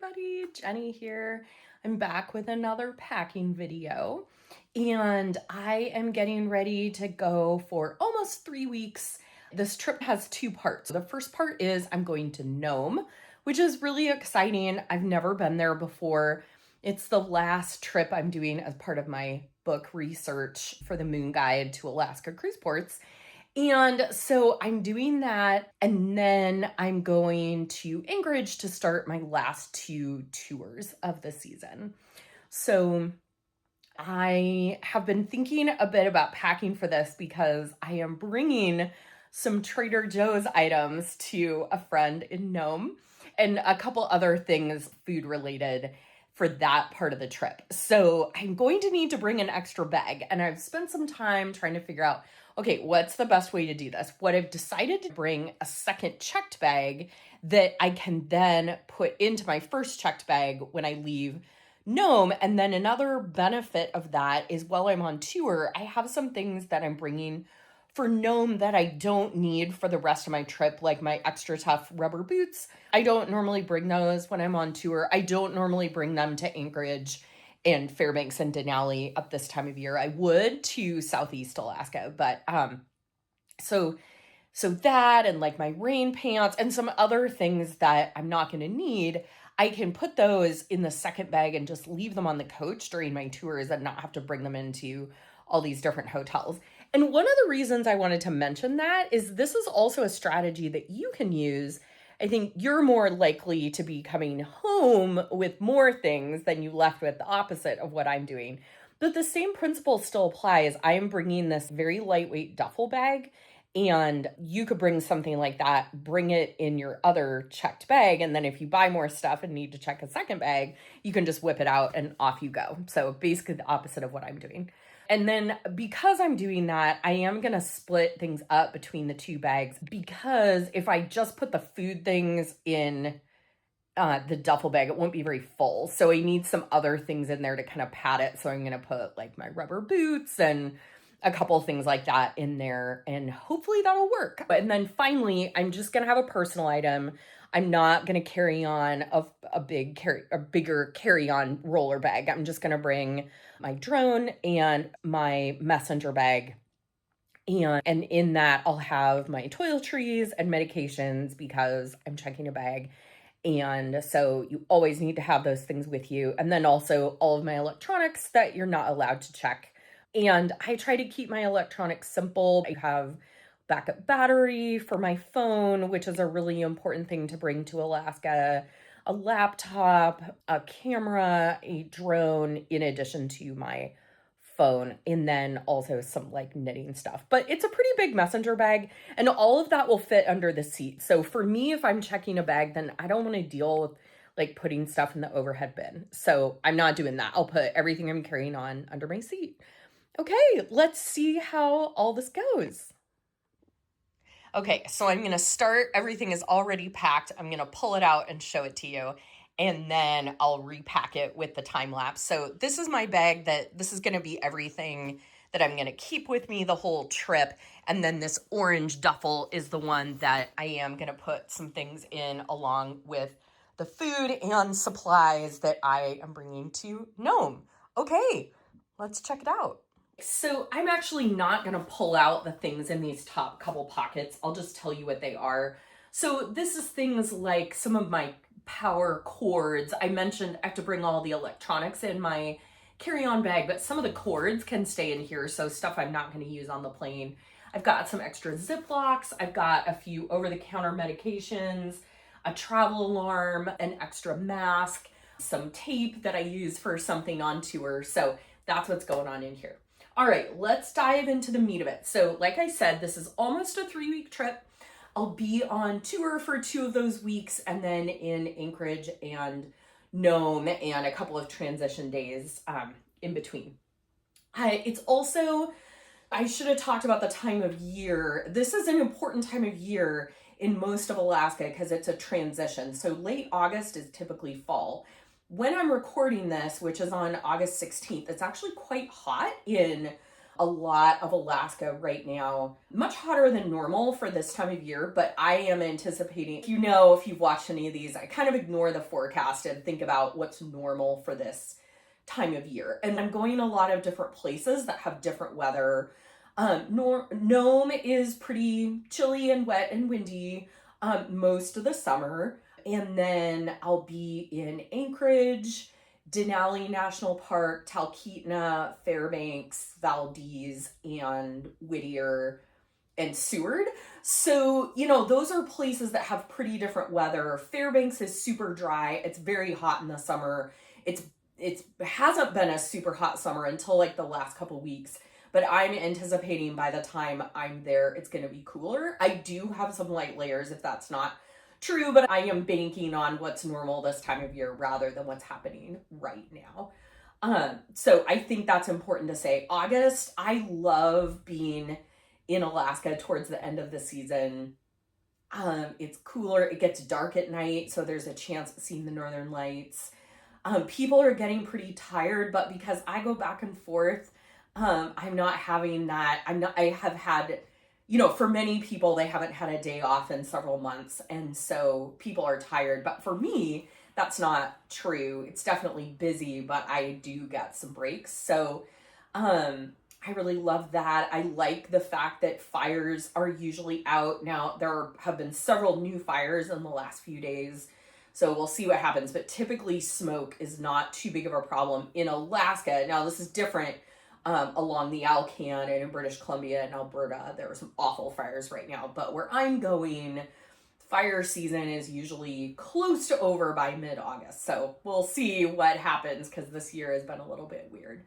everybody, Jenny here. I'm back with another packing video, and I am getting ready to go for almost 3 weeks. This trip has two parts. The first part is I'm going to Nome, which is really exciting. I've never been there before. It's the last trip I'm doing as part of my book research for the Moon Guide to Alaska Cruise Ports. And so I'm doing that, and then I'm going to Anchorage to start my last two tours of the season. So I have been thinking a bit about packing for this because I am bringing some Trader Joe's items to a friend in Nome and a couple other things food related for that part of the trip. So I'm going to need to bring an extra bag, and I've spent some time trying to figure out, okay, what's the best way to do this? What I've decided to bring a second checked bag that I can then put into my first checked bag when I leave Nome. And then another benefit of that is while I'm on tour, I have some things that I'm bringing for Nome that I don't need for the rest of my trip, like my extra tough rubber boots. I don't normally bring those when I'm on tour. I don't normally bring them to Anchorage and Fairbanks and Denali at this time of year. I would to Southeast Alaska, but so that and like my rain pants and some other things that I'm not going to need, I can put those in the second bag and just leave them on the coach during my tours and not have to bring them into all these different hotels. And one of the reasons I wanted to mention that is this is also a strategy that you can use. I think you're more likely to be coming home with more things than you left with, the opposite of what I'm doing. But the same principle still applies. I am bringing this very lightweight duffel bag, and you could bring something like that, bring it in your other checked bag. And then if you buy more stuff and need to check a second bag, you can just whip it out and off you go. So basically the opposite of what I'm doing. And then because I'm doing that, I am going to split things up between the two bags, because if I just put the food things in the duffel bag, it won't be very full. So I need some other things in there to kind of pad it. So I'm going to put like my rubber boots and a couple of things like that in there, and hopefully that'll work. And then finally, I'm just going to have a personal item. I'm not going to carry on a bigger carry-on roller bag. I'm just going to bring my drone and my messenger bag. And in that, I'll have my toiletries and medications because I'm checking a bag. And so you always need to have those things with you. And then also all of my electronics that you're not allowed to check. And I try to keep my electronics simple. I have backup battery for my phone, which is a really important thing to bring to Alaska, a laptop, a camera, a drone, in addition to my phone, and then also some like knitting stuff. But it's a pretty big messenger bag, and all of that will fit under the seat. So for me, if I'm checking a bag, then I don't want to deal with like putting stuff in the overhead bin. So I'm not doing that. I'll put everything I'm carrying on under my seat. Okay, let's see how all this goes. Okay, so I'm going to start. Everything is already packed. I'm going to pull it out and show it to you, and then I'll repack it with the time lapse. So this is my bag this is going to be everything that I'm going to keep with me the whole trip. And then this orange duffel is the one that I am going to put some things in along with the food and supplies that I am bringing to Nome. Okay, let's check it out. So I'm actually not going to pull out the things in these top couple pockets. I'll just tell you what they are. So this is things like some of my power cords. I mentioned I have to bring all the electronics in my carry-on bag, but some of the cords can stay in here. So stuff I'm not going to use on the plane. I've got some extra Ziplocs. I've got a few over-the-counter medications, a travel alarm, an extra mask, some tape that I use for something on tour. So that's what's going on in here. All right, let's dive into the meat of it. So like I said, this is almost a 3-week trip. I'll be on tour for 2 of those weeks, and then in Anchorage and Nome, and a couple of transition days in between. It's also, I should have talked about the time of year. This is an important time of year in most of Alaska because it's a transition. So late August is typically fall. When I'm recording this, which is on August 16th, it's actually quite hot in A lot of Alaska right now, much hotter than normal for this time of year, but I am anticipating, if you've watched any of these, I kind of ignore the forecast and think about what's normal for this time of year. And I'm going a lot of different places that have different weather. Nome is pretty chilly and wet and windy most of the summer. And then I'll be in Anchorage, Denali National Park, Talkeetna, Fairbanks, Valdez, and Whittier and Seward. So, those are places that have pretty different weather. Fairbanks is super dry. It's very hot in the summer. It hasn't been a super hot summer until like the last couple weeks, but I'm anticipating by the time I'm there, it's going to be cooler. I do have some light layers if that's not true, but I am banking on what's normal this time of year rather than what's happening right now. So I think that's important to say. August, I love being in Alaska towards the end of the season. It's cooler. It gets dark at night, so there's a chance of seeing the northern lights. People are getting pretty tired, but because I go back and forth, I'm not having that. I have had, for many people, they haven't had a day off in several months. And so people are tired. But for me, that's not true. It's definitely busy, but I do get some breaks. So, I really love that. I like the fact that fires are usually out. Now, there have been several new fires in the last few days. So we'll see what happens. But typically smoke is not too big of a problem in Alaska. Now, this is different along the Alcan and in British Columbia and Alberta. There are some awful fires right now. But where I'm going, fire season is usually close to over by mid-August. So we'll see what happens because this year has been a little bit weird.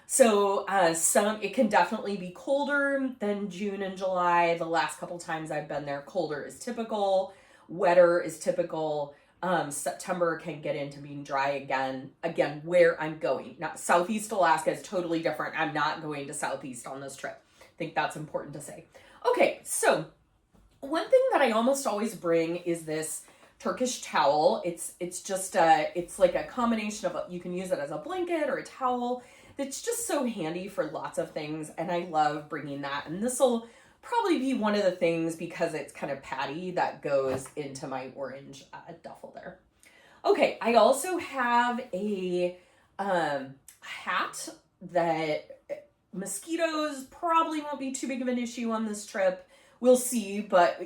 So it can definitely be colder than June and July. The last couple times I've been there, colder is typical, wetter is typical. September can get into being dry again. Again, where I'm going. Now, Southeast Alaska is totally different. I'm not going to Southeast on this trip. I think that's important to say. Okay, so one thing that I almost always bring is this Turkish towel. It's just it's like a combination of, you can use it as a blanket or a towel. It's just so handy for lots of things, and I love bringing that. And this will probably be one of the things, because it's kind of patty, that goes into my orange duffel there. Okay, I also have a hat that mosquitoes probably won't be too big of an issue on this trip. We'll see, but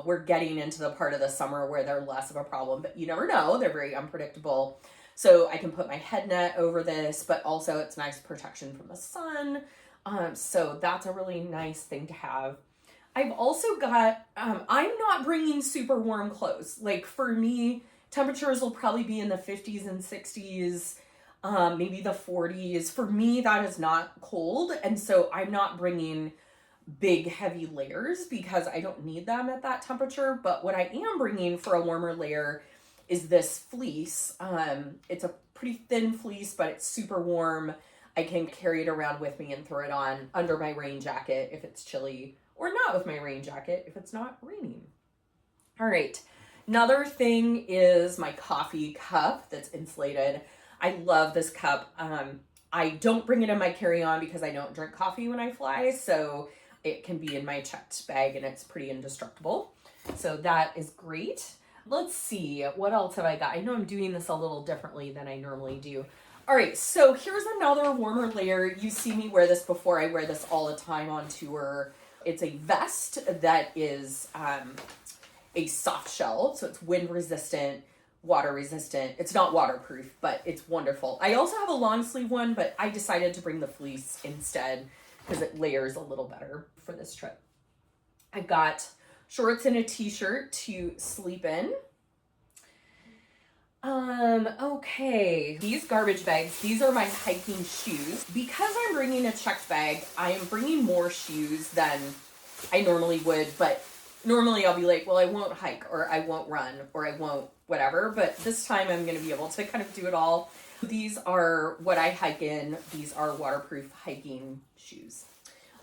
we're getting into the part of the summer where they're less of a problem, but you never know. They're very unpredictable. So I can put my head net over this, but also it's nice protection from the sun. So that's a really nice thing to have. I've also got, I'm not bringing super warm clothes. Like for me, temperatures will probably be in the 50s and 60s, maybe the 40s. For me, that is not cold. And so I'm not bringing big, heavy layers because I don't need them at that temperature. But what I am bringing for a warmer layer is this fleece. It's a pretty thin fleece, but it's super warm. I can carry it around with me and throw it on under my rain jacket if it's chilly, or not with my rain jacket if it's not raining. All right. Another thing is my coffee cup that's insulated. I love this cup. I don't bring it in my carry-on because I don't drink coffee when I fly, so it can be in my checked bag and it's pretty indestructible. So that is great. Let's see, what else have I got? I know I'm doing this a little differently than I normally do. All right, so here's another warmer layer. You see me wear this before. I wear this all the time on tour. It's a vest that is a soft shell, so it's wind resistant, water resistant. It's not waterproof, but it's wonderful. I also have a long sleeve one, but I decided to bring the fleece instead because it layers a little better for this trip. I got shorts and a t-shirt to sleep in. Okay, these garbage bags, these are my hiking shoes. Because I'm bringing a checked bag, I am bringing more shoes than I normally would, but normally I'll be like, well, I won't hike, or I won't run, or I won't whatever, but this time I'm going to be able to kind of do it all. These are what I hike in. These are waterproof hiking shoes.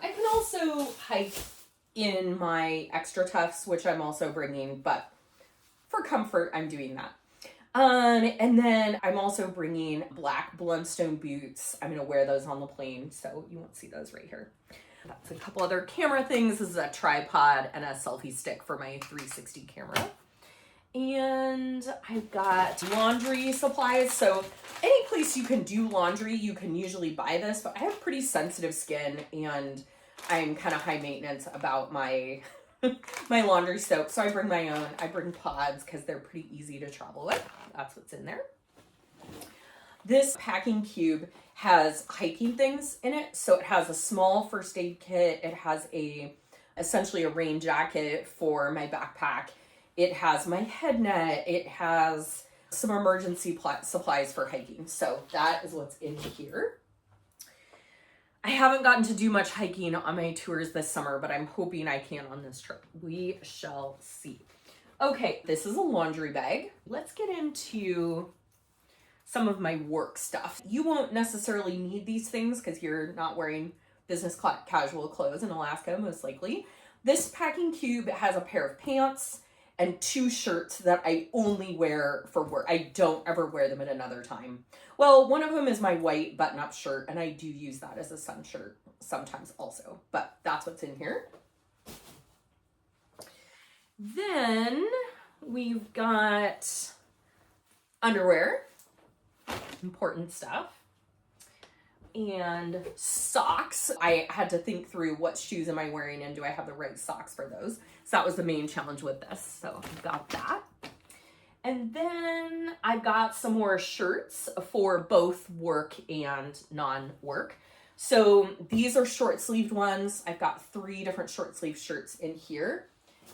I can also hike in my extra tufts, which I'm also bringing, but for comfort, I'm doing that. And then I'm also bringing black Blundstone boots. I'm gonna wear those on the plane, so you won't see those right here. That's a couple other camera things. This is a tripod and a selfie stick for my 360 camera. And I've got laundry supplies. So any place you can do laundry, you can usually buy this, but I have pretty sensitive skin and I'm kind of high maintenance about my my laundry soap. So I bring my own. I bring pods because they're pretty easy to travel with. That's what's in there. This packing cube has hiking things in it. So it has a small first aid kit. It has essentially a rain jacket for my backpack. It has my head net. It has some emergency supplies for hiking. So that is what's in here. I haven't gotten to do much hiking on my tours this summer, but I'm hoping I can on this trip. We shall see. Okay, this is a laundry bag. Let's get into some of my work stuff. You won't necessarily need these things because you're not wearing business casual clothes in Alaska, most likely. This packing cube has a pair of pants and 2 shirts that I only wear for work. I don't ever wear them at another time. Well, one of them is my white button-up shirt, and I do use that as a sun shirt sometimes also, but that's what's in here. Then we've got underwear, important stuff, and socks. I had to think through what shoes am I wearing and do I have the right socks for those. So that was the main challenge with this. So I've got that. And then I've got some more shirts for both work and non-work. So these are short sleeved ones. I've got 3 different short sleeve shirts in here.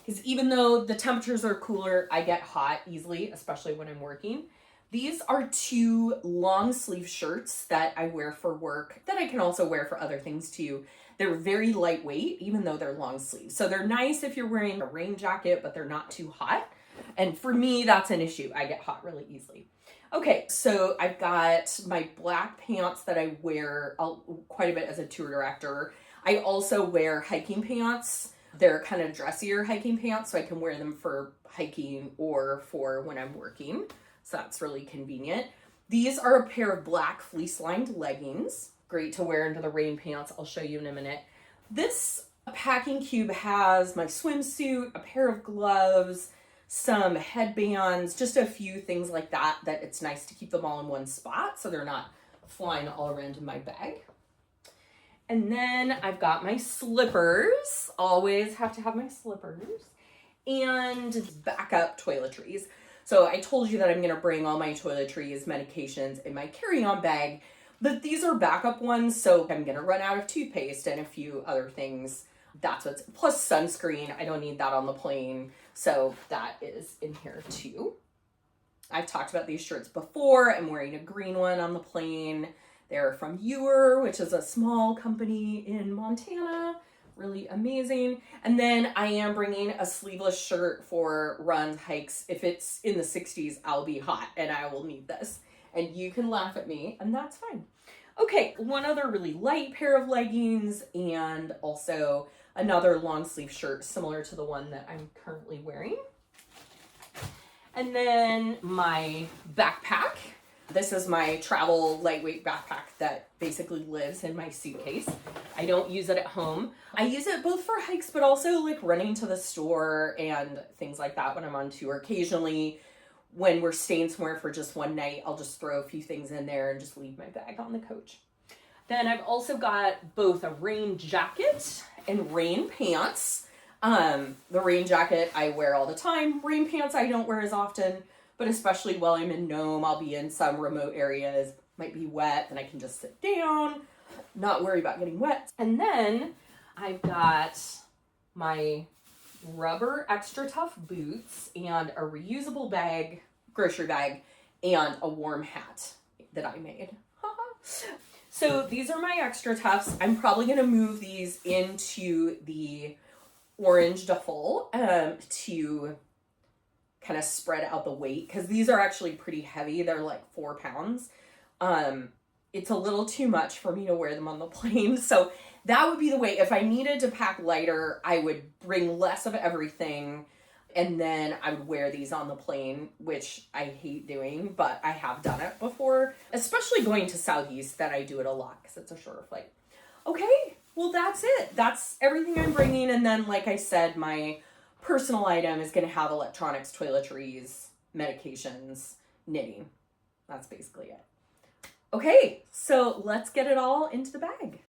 Because even though the temperatures are cooler, I get hot easily, especially when I'm working. These are 2 long sleeve shirts that I wear for work that I can also wear for other things too. They're very lightweight, even though they're long sleeves. So they're nice if you're wearing a rain jacket, but they're not too hot. And for me, that's an issue. I get hot really easily. Okay, so I've got my black pants that I wear quite a bit as a tour director. I also wear hiking pants. They're kind of dressier hiking pants, so I can wear them for hiking or for when I'm working. So that's really convenient. These are a pair of black fleece-lined leggings. Great to wear into the rain pants. I'll show you in a minute. This packing cube has my swimsuit, a pair of gloves, some headbands, just a few things like that it's nice to keep them all in one spot so they're not flying all around in my bag. And then I've got my slippers. Always have to have my slippers. And backup toiletries. So I told you that I'm gonna bring all my toiletries, medications in my carry-on bag, but these are backup ones, so I'm gonna run out of toothpaste and a few other things. That's what's, plus sunscreen. I don't need that on the plane, so that is in here too. I've talked about these shirts before. I'm wearing a green one on the plane. They're from Ewer, which is a small company in Montana. Really amazing. And then I am bringing a sleeveless shirt for runs, hikes. If it's in the 60s, I'll be hot and I will need this. And you can laugh at me, and that's fine. Okay, one other really light pair of leggings and also another long sleeve shirt similar to the one that I'm currently wearing. And then my backpack. This is my travel lightweight backpack that basically lives in my suitcase. I don't use it at home. I use it both for hikes, but also like running to the store and things like that when I'm on tour. Occasionally, when we're staying somewhere for just one night, I'll just throw a few things in there and just leave my bag on the coach. Then I've also got both a rain jacket and rain pants. The rain jacket I wear all the time. Rain pants I don't wear as often. But especially while I'm in Nome, I'll be in some remote areas, might be wet, and I can just sit down, not worry about getting wet. And then I've got my rubber extra tough boots and a reusable bag, grocery bag, and a warm hat that I made. So these are my extra toughs. I'm probably going to move these into the orange duffel to kind of spread out the weight, because these are actually pretty heavy. They're like 4 pounds. It's a little too much for me to wear them on the plane. So that would be the way. If I needed to pack lighter, I would bring less of everything And then I would wear these on the plane, which I hate doing, but I have done it before, especially going to Southeast, that I do it a lot because it's a shorter flight. Okay, well, that's it. That's everything I'm bringing. And then, like I said, my personal item is going to have electronics, toiletries, medications, knitting. That's basically it. Okay, so let's get it all into the bag.